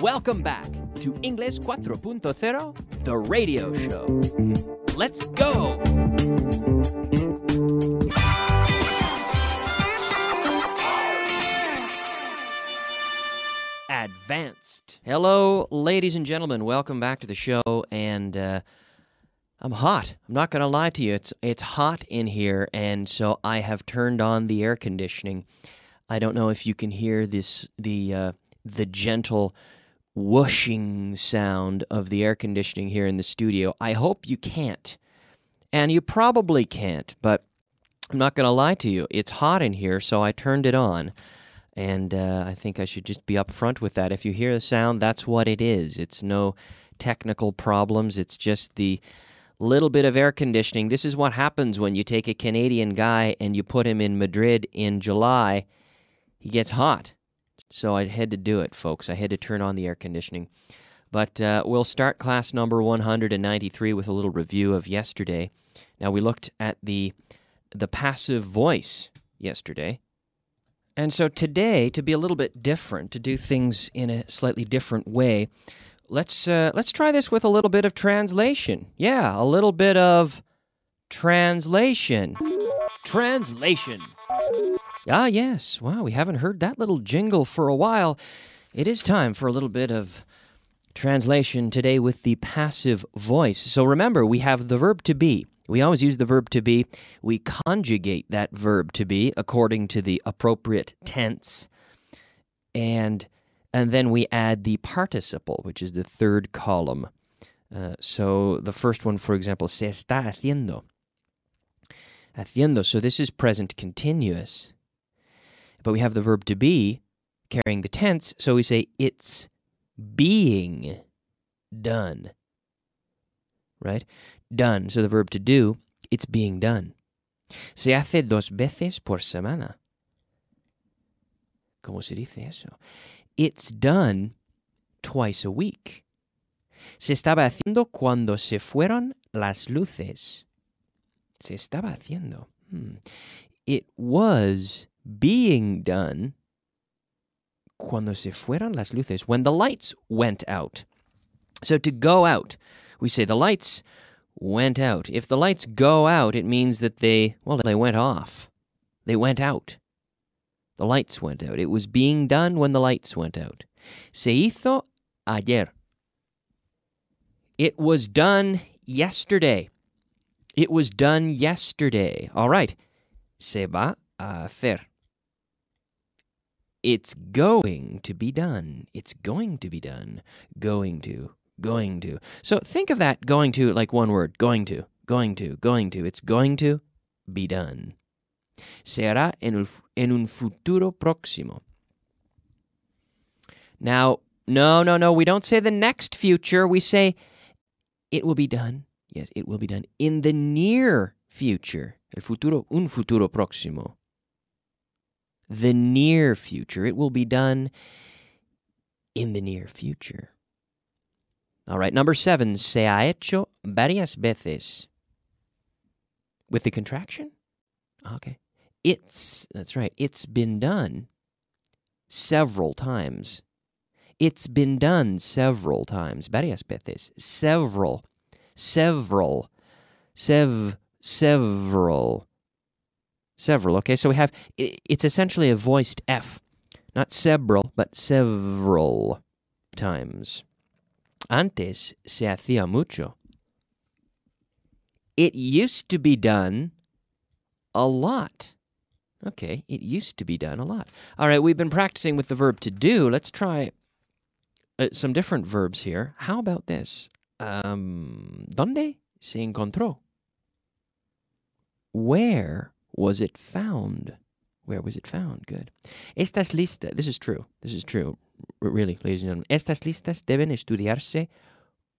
Welcome back to English 4.0, the radio show. Let's go! Advanced. Hello, ladies and gentlemen. Welcome back to the show, and I'm hot. I'm not going to lie to you. It's hot in here, and so I have turned on the air conditioning. I don't know if you can hear the gentle whooshing sound of the air conditioning here in the studio. I hope you can't, and you probably can't, but I'm not going to lie to you. It's hot in here, so I turned it on. And I think I should just be upfront with that. If you hear the sound, that's what it is. It's no technical problems. It's just the little bit of air conditioning. This is what happens when you take a Canadian guy and you put him in Madrid in July. He gets hot. So I had to do it, folks. I had to turn on the air conditioning. But we'll start class number 193 with a little review of yesterday. Now, we looked at the passive voice yesterday. And so today, to be a little bit different, to do things in a slightly different way, let's try this with a little bit of translation. Yeah, a little bit of translation. Translation. Ah, yes. Wow, we haven't heard that little jingle for a while. It is time for a little bit of translation today with the passive voice. So remember, we have the verb to be. We always use the verb to be. We conjugate that verb to be according to the appropriate tense. And then we add the participle, which is the third column. So the first one, for example, se está haciendo. Haciendo. So this is present continuous. But we have the verb to be carrying the tense. So we say it's being done. Right? Done. So the verb to do, it's being done. Se hace 2 veces por semana. ¿Cómo se dice eso? It's done twice a week. Se estaba haciendo cuando se fueron las luces. Se estaba haciendo. It was being done cuando se fueron las luces, when the lights went out. So to go out, we say the lights went out. If the lights go out, it means that they went off. They went out. The lights went out. It was being done when the lights went out. Se hizo ayer. It was done yesterday. It was done yesterday. All right. Se va a hacer. It's going to be done. It's going to be done. Going to. So think of that going to like one word. Going to. It's going to be done. Se hará en un futuro próximo. Now, no, we don't say the next future. We say it will be done. Yes, it will be done in the near future. El futuro, un futuro próximo. The near future. It will be done in the near future. All right, number 7, se ha hecho varias veces. With the contraction? Okay. That's right, it's been done several times. It's been done several times. Varias veces. Several. Okay, so we have, it's essentially a voiced F. Not several, but several times. Antes se hacía mucho. It used to be done a lot. Okay, it used to be done a lot. All right, we've been practicing with the verb to do. Let's try some different verbs here. How about this? ¿Dónde se encontró? Where was it found? Where was it found? Good. Estas listas, this is true, really, ladies and gentlemen. Estas listas deben estudiarse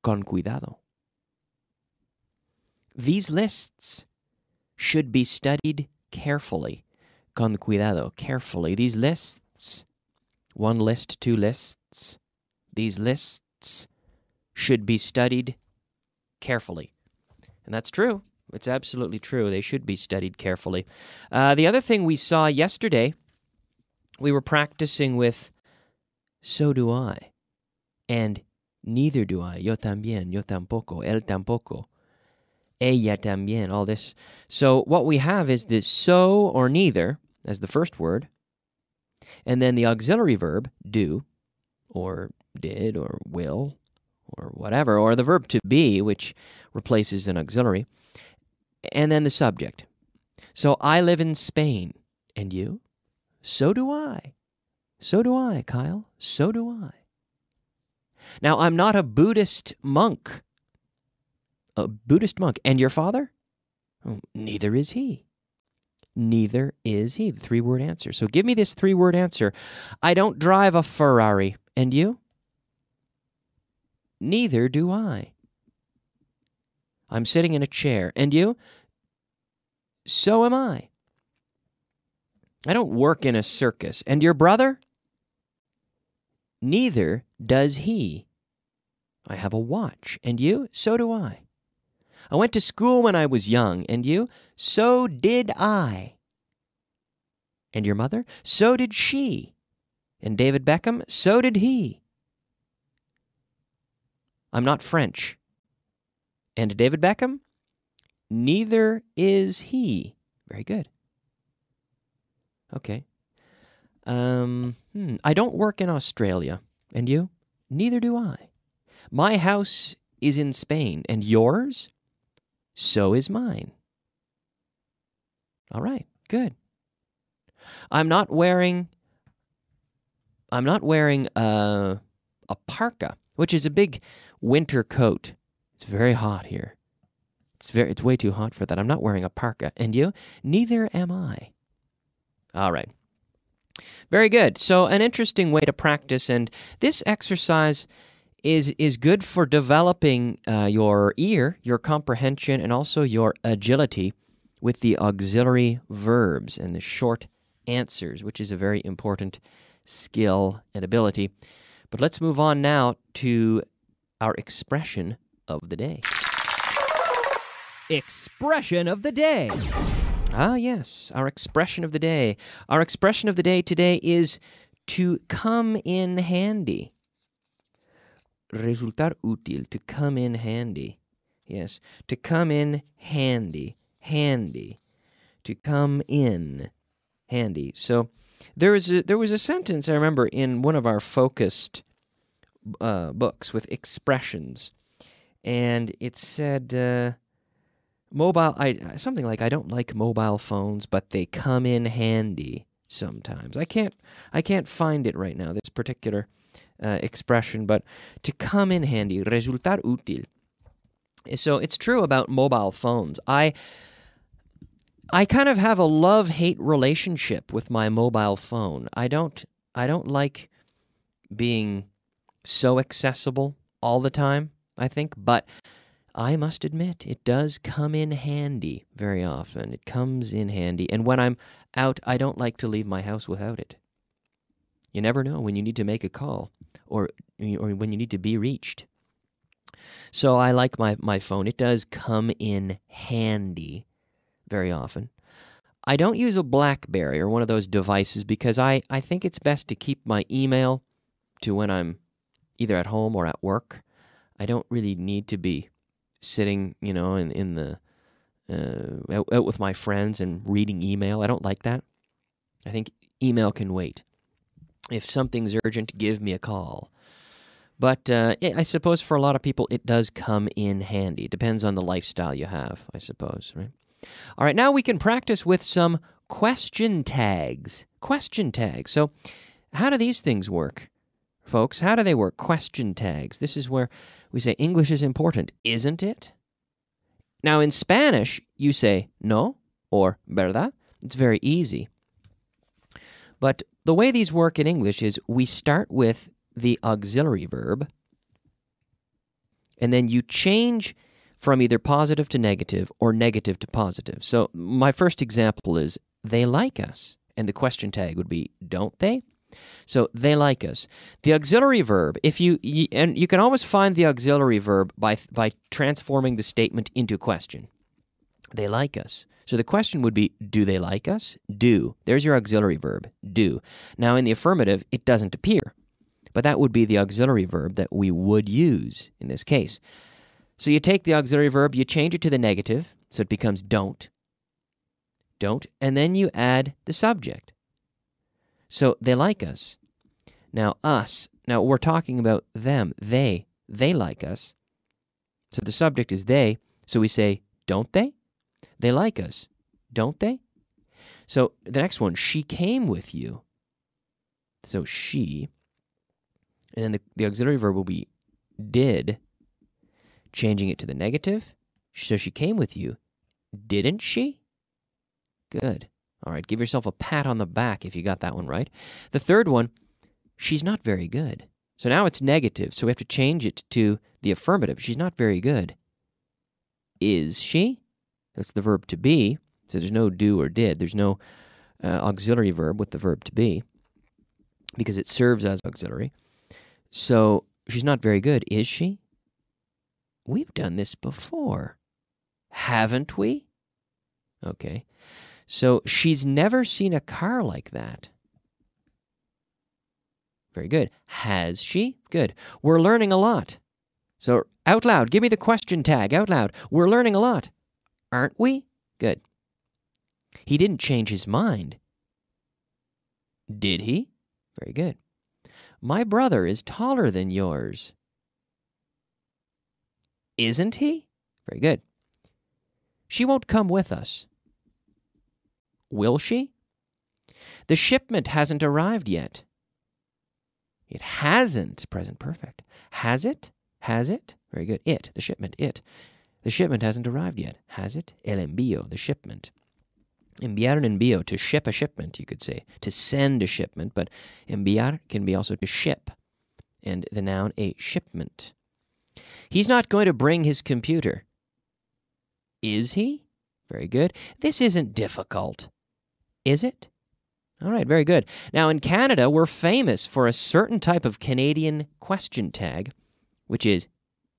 con cuidado. These lists should be studied carefully. Con cuidado, carefully. These lists, 1 list, 2 lists, these lists should be studied carefully. And that's true. It's absolutely true. They should be studied carefully. The other thing we saw yesterday, we were practicing with so do I. and neither do I. Yo también, yo tampoco, él tampoco. Ella también, all this. So what we have is the so or neither as the first word, and then the auxiliary verb, do, or did, or will, or whatever, or the verb to be, which replaces an auxiliary, and then the subject. So I live in Spain, and you? So do I. So do I, Kyle. So do I. Now, I'm not a Buddhist monk. A Buddhist monk. And your father? Oh, neither is he. Neither is he. The three-word answer. So give me this three-word answer. I don't drive a Ferrari. And you? Neither do I. I'm sitting in a chair. And you? So am I. I don't work in a circus. And your brother? Neither does he. I have a watch. And you? So do I. I went to school when I was young. And you? So did I. And your mother? So did she. And David Beckham? So did he. I'm not French. And David Beckham? Neither is he. Very good. Okay. I don't work in Australia. And you? Neither do I. My house is in Spain. And yours? So is mine. All right. Good. I'm not wearing a parka, which is a big winter coat. It's very hot here. It's way too hot for that. I'm not wearing a parka. And you? Neither am I. All right. Very good. So an interesting way to practice, and this exercise is good for developing your ear, your comprehension, and also your agility with the auxiliary verbs and the short answers, which is a very important skill and ability. But let's move on now to our expression of the day. Expression of the day. Ah, yes, our expression of the day. Our expression of the day today is to come in handy. Resultar útil, to come in handy. Yes, to come in handy, handy. To come in handy. So there was a sentence I remember in one of our focused books with expressions, and it said something like, I don't like mobile phones, but they come in handy sometimes. I can't find it right now, this particular expression, but to come in handy, resultar útil. So it's true about mobile phones. I kind of have a love-hate relationship with my mobile phone. I don't like being so accessible all the time, I think, but I must admit, it does come in handy very often. It comes in handy. And when I'm out, I don't like to leave my house without it. You never know when you need to make a call or when you need to be reached. So I like my phone. It does come in handy very often. I don't use a BlackBerry or one of those devices because I think it's best to keep my email to when I'm either at home or at work. I don't really need to be sitting, in the out with my friends and reading email. I don't like that. I think email can wait. If something's urgent, give me a call. But I suppose for a lot of people, it does come in handy. It depends on the lifestyle you have, I suppose, right? All right, now we can practice with some question tags. Question tags. So how do these things work, folks? How do they work? Question tags. This is where we say English is important, isn't it? Now, in Spanish, you say no or verdad. It's very easy. But the way these work in English is we start with the auxiliary verb, and then you change from either positive to negative or negative to positive. So my first example is, they like us. And the question tag would be, don't they? So they like us. The auxiliary verb, and you can always find the auxiliary verb by transforming the statement into a question. They like us. So the question would be, do they like us? Do. There's your auxiliary verb, do. Now in the affirmative, it doesn't appear. But that would be the auxiliary verb that we would use in this case. So you take the auxiliary verb, you change it to the negative, so it becomes don't. Don't, and then you add the subject. So they like us. Now us, now we're talking about them, they like us. So the subject is they, so we say, don't they? They like us, don't they? So the next one, she came with you. So she, and then the auxiliary verb will be did, changing it to the negative. So she came with you, didn't she? Good. All right, give yourself a pat on the back if you got that one right. The third one, she's not very good. So now it's negative, so we have to change it to the affirmative. She's not very good. Is she? That's the verb to be. So there's no do or did. There's no auxiliary verb with the verb to be because it serves as auxiliary. So she's not very good, is she? We've done this before, haven't we? Okay. So she's never seen a car like that. Very good. Has she? Good. We're learning a lot. So out loud, give me the question tag out loud. We're learning a lot. Aren't we? Good. He didn't change his mind. Did he? Very good. My brother is taller than yours. Isn't he? Very good. She won't come with us. Will she? The shipment hasn't arrived yet. It hasn't. Present perfect. Has it? Has it? Very good. It, the shipment, it. The shipment hasn't arrived yet. Has it? El envío, the shipment. Enviar un envío, to ship a shipment, you could say. To send a shipment, but enviar can be also to ship. And the noun, a shipment. He's not going to bring his computer. Is he? Very good. This isn't difficult. Is it? All right, very good. Now, in Canada, we're famous for a certain type of Canadian question tag, which is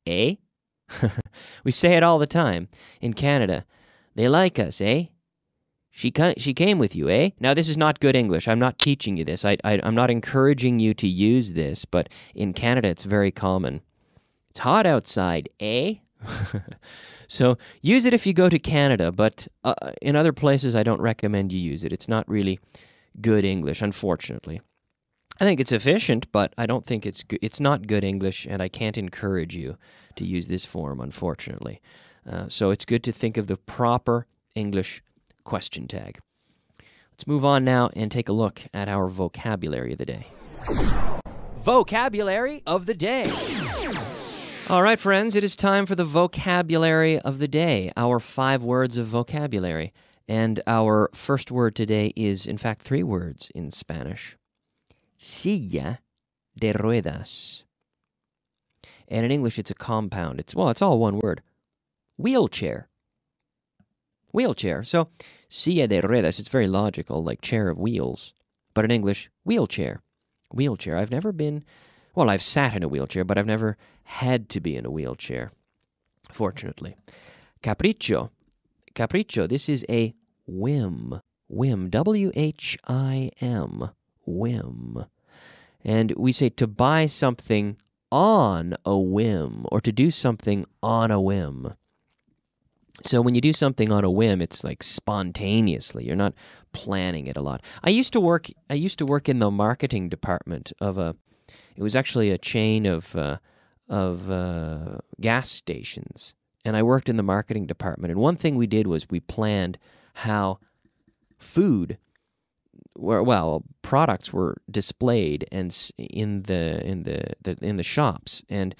eh? We say it all the time in Canada. They like us, eh? She came with you, eh? Now, this is not good English. I'm not teaching you this. I'm not encouraging you to use this, but in Canada, it's very common. It's hot outside, eh? So use it if you go to Canada, but in other places, I don't recommend you use it. It's not really good English, unfortunately. I think it's efficient, but I don't think it's not good English, and I can't encourage you to use this form, unfortunately. So it's good to think of the proper English question tag. Let's move on now and take a look at our vocabulary of the day. Vocabulary of the day. All right, friends, it is time for the vocabulary of the day, our 5 words of vocabulary. And our first word today is, in fact, 3 words in Spanish. Silla de ruedas. And in English, it's a compound. It's all one word. Wheelchair. Wheelchair. So, silla de ruedas, it's very logical, like chair of wheels. But in English, wheelchair. Wheelchair. I've never been... Well, I've sat in a wheelchair, but I've never had to be in a wheelchair, fortunately. Capricho. Capricho, this is a whim. Whim, W-H-I-M, whim. And we say to buy something on a whim, or to do something on a whim. So when you do something on a whim, it's like spontaneously. You're not planning it a lot. I used to work in the marketing department of it was actually a chain of gas stations. And I worked in the marketing department. And one thing we did was we planned how products were displayed and in the shops. And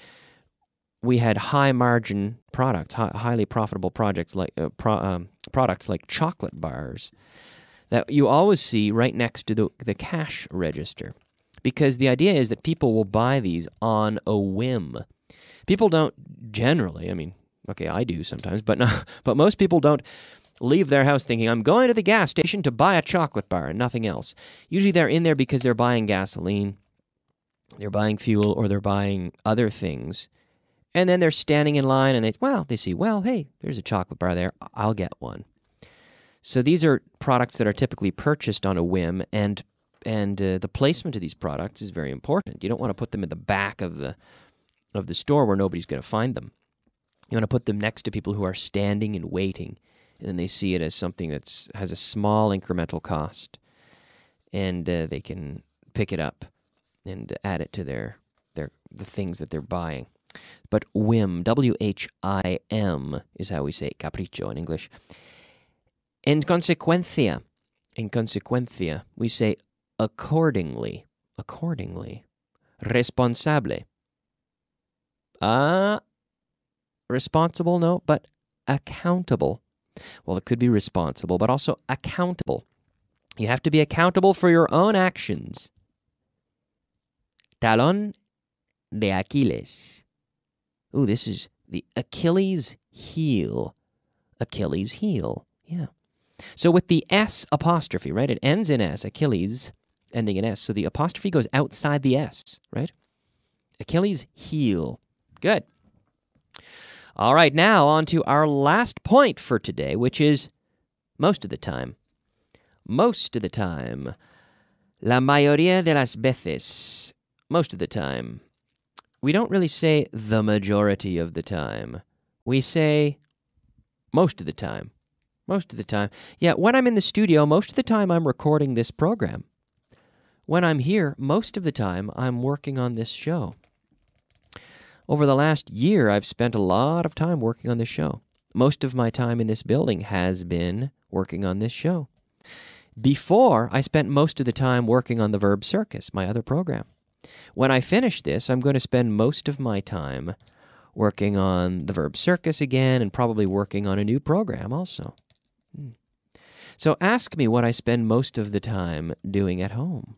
we had high margin products, highly profitable projects like products like chocolate bars that you always see right next to the cash register. Because the idea is that people will buy these on a whim. People don't generally, okay, I do sometimes, but most people don't leave their house thinking, I'm going to the gas station to buy a chocolate bar and nothing else. Usually they're in there because they're buying gasoline, they're buying fuel, or they're buying other things. And then they're standing in line and they see, hey, there's a chocolate bar there, I'll get one. So these are products that are typically purchased on a whim, and the placement of these products is very important. You don't want to put them in the back of the store where nobody's going to find them. You want to put them next to people who are standing and waiting, and then they see it as something that has a small incremental cost, and they can pick it up and add it to the things that they're buying. But whim, W-H-I-M, is how we say capricho in English. En consecuencia, we say accordingly. Responsable. Responsible, no, but accountable. Well, it could be responsible, but also accountable. You have to be accountable for your own actions. Talón de Aquiles. Ooh, this is the Achilles heel. Achilles heel, yeah. So with the S apostrophe, right? It ends in S, Achilles, ending in S. So the apostrophe goes outside the S, right? Achilles heel. Good. All right, now on to our last point for today, which is most of the time. Most of the time. La mayoría de las veces. Most of the time. We don't really say the majority of the time. We say most of the time. Most of the time. Yeah, when I'm in the studio, most of the time I'm recording this program. When I'm here, most of the time I'm working on this show. Over the last year, I've spent a lot of time working on this show. Most of my time in this building has been working on this show. Before, I spent most of the time working on the Verb Circus, my other program. When I finish this, I'm going to spend most of my time working on the Verb Circus again and probably working on a new program also. So ask me what I spend most of the time doing at home.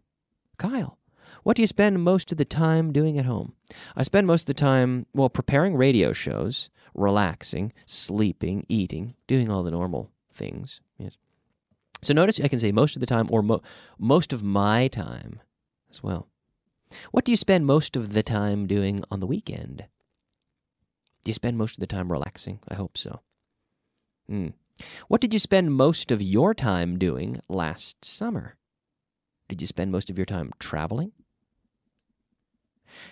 Kyle, what do you spend most of the time doing at home? I spend most of the time, preparing radio shows, relaxing, sleeping, eating, doing all the normal things. Yes. So notice I can say most of the time or most of my time as well. What do you spend most of the time doing on the weekend? Do you spend most of the time relaxing? I hope so. What did you spend most of your time doing last summer? Did you spend most of your time traveling?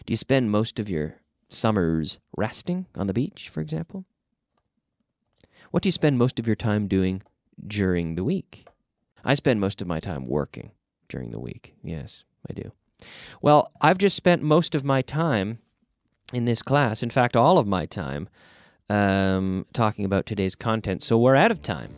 Do you spend most of your summers resting on the beach, for example? What do you spend most of your time doing during the week? I spend most of my time working during the week. Yes, I do. Well, I've just spent most of my time in this class, in fact, all of my time, talking about today's content, so we're out of time.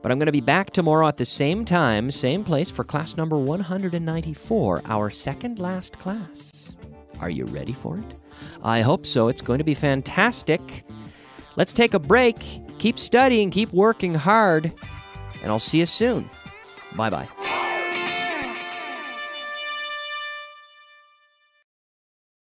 But I'm going to be back tomorrow at the same time, same place for class number 194, our second last class. Are you ready for it? I hope so. It's going to be fantastic. Let's take a break. Keep studying, keep working hard, and I'll see you soon. Bye-bye.